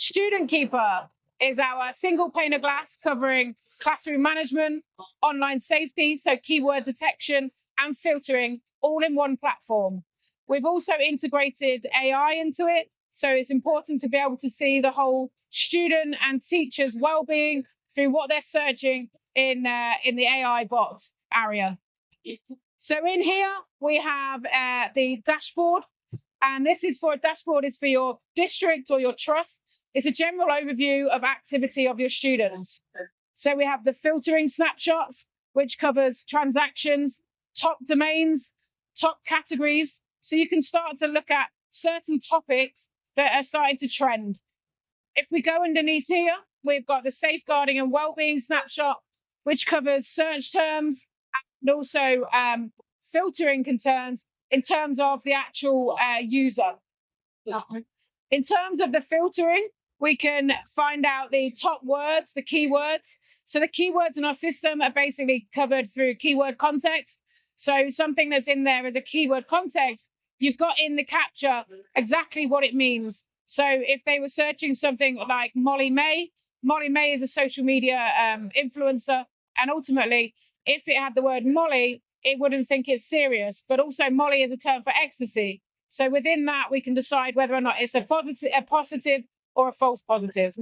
StudentKeeper is our single pane of glass covering classroom management, online safety, so keyword detection and filtering all in one platform. We've also integrated AI into it, so it's important to be able to see the whole student and teacher's well-being through what they're searching in the AI bot area. So in here, we have the dashboard, and this is for a dashboard, is for your district or your trust. It's a general overview of activity of your students. So we have the filtering snapshots, which covers transactions, top domains, top categories. So you can start to look at certain topics that are starting to trend. If we go underneath here, we've got the safeguarding and wellbeing snapshot, which covers search terms and also filtering concerns in terms of the actual user. In terms of the filtering, we can find out the top words, the keywords. So the keywords in our system are basically covered through keyword context. So something that's in there as a keyword context, you've got in the capture exactly what it means. So if they were searching something like Molly May is a social media influencer. And ultimately, if it had the word Molly, it wouldn't think it's serious. But also Molly is a term for ecstasy. So within that, we can decide whether or not it's a positive or a false positive.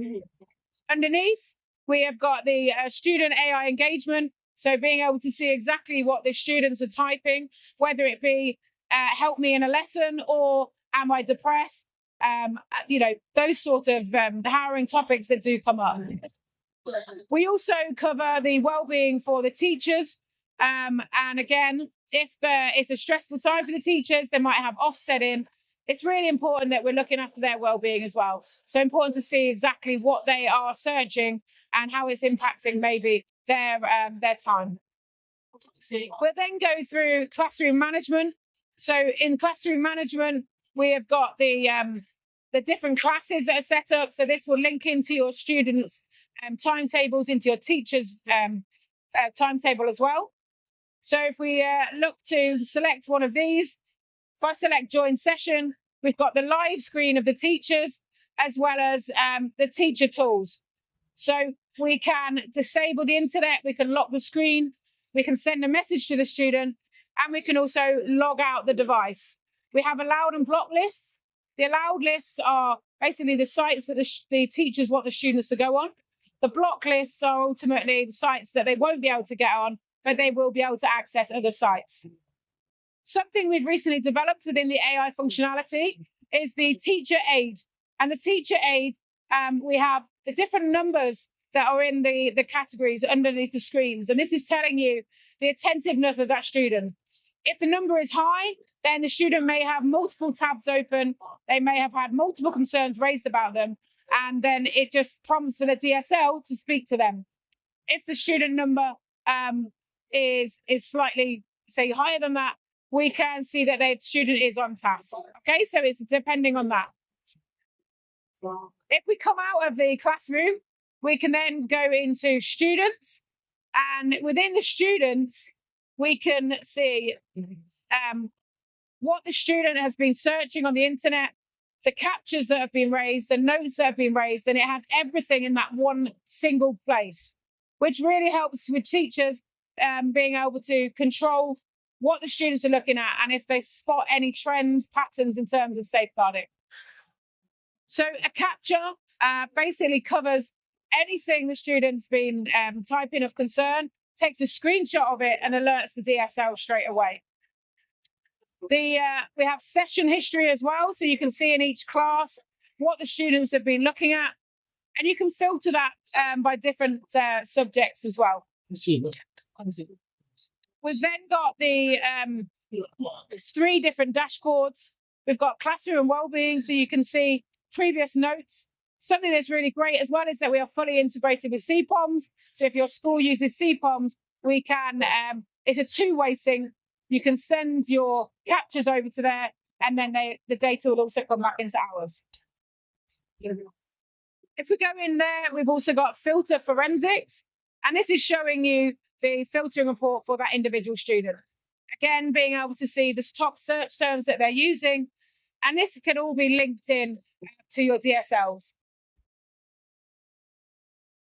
Underneath, we have got the student AI engagement. So being able to see exactly what the students are typing, whether it be help me in a lesson or am I depressed? Those sort of harrowing topics that do come up. We also cover the well-being for the teachers. And again, if it's a stressful time for the teachers, they might have Ofsted in. It's really important that we're looking after their well-being as well. So important to see exactly what they are searching and how it's impacting maybe their time. We'll then go through classroom management. So in classroom management, we have got the different classes that are set up. So this will link into your students' timetables, into your teachers' timetable as well. So if we look to select one of these, if I select join session, we've got the live screen of the teachers as well as the teacher tools. So we can disable the internet, we can lock the screen, we can send a message to the student, and we can also log out the device. We have allowed and block lists. The allowed lists are basically the sites that the teachers want the students to go on. The block lists are ultimately the sites that they won't be able to get on, but they will be able to access other sites. Something we've recently developed within the AI functionality is the teacher aid. And the teacher aid, we have the different numbers that are in the categories underneath the screens. And this is telling you the attentiveness of that student. If the number is high, then the student may have multiple tabs open. They may have had multiple concerns raised about them. And then it just prompts for the DSL to speak to them. If the student number is slightly, say, higher than that, we can see that the student is on task. Okay, so it's depending on that. If we come out of the classroom, we can then go into students. And within the students, we can see what the student has been searching on the internet, the captures that have been raised, the notes that have been raised, and it has everything in that one single place, which really helps with teachers being able to control what the students are looking at and if they spot any trends, patterns in terms of safeguarding. So a capture basically covers anything the student's been typing of concern, takes a screenshot of it and alerts the DSL straight away. We have session history as well, so you can see in each class what the students have been looking at, and you can filter that by different subjects as well. We've then got the 3 different dashboards. We've got classroom and wellbeing, so you can see previous notes. Something that's really great as well is that we are fully integrated with CPOMs. So if your school uses CPOMs, we can, it's a two-way sync. You can send your captures over to there, and then the data will also come back into ours. If we go in there, we've also got filter forensics, and this is showing you the filtering report for that individual student. Again, being able to see the top search terms that they're using, and this can all be linked in to your DSLs.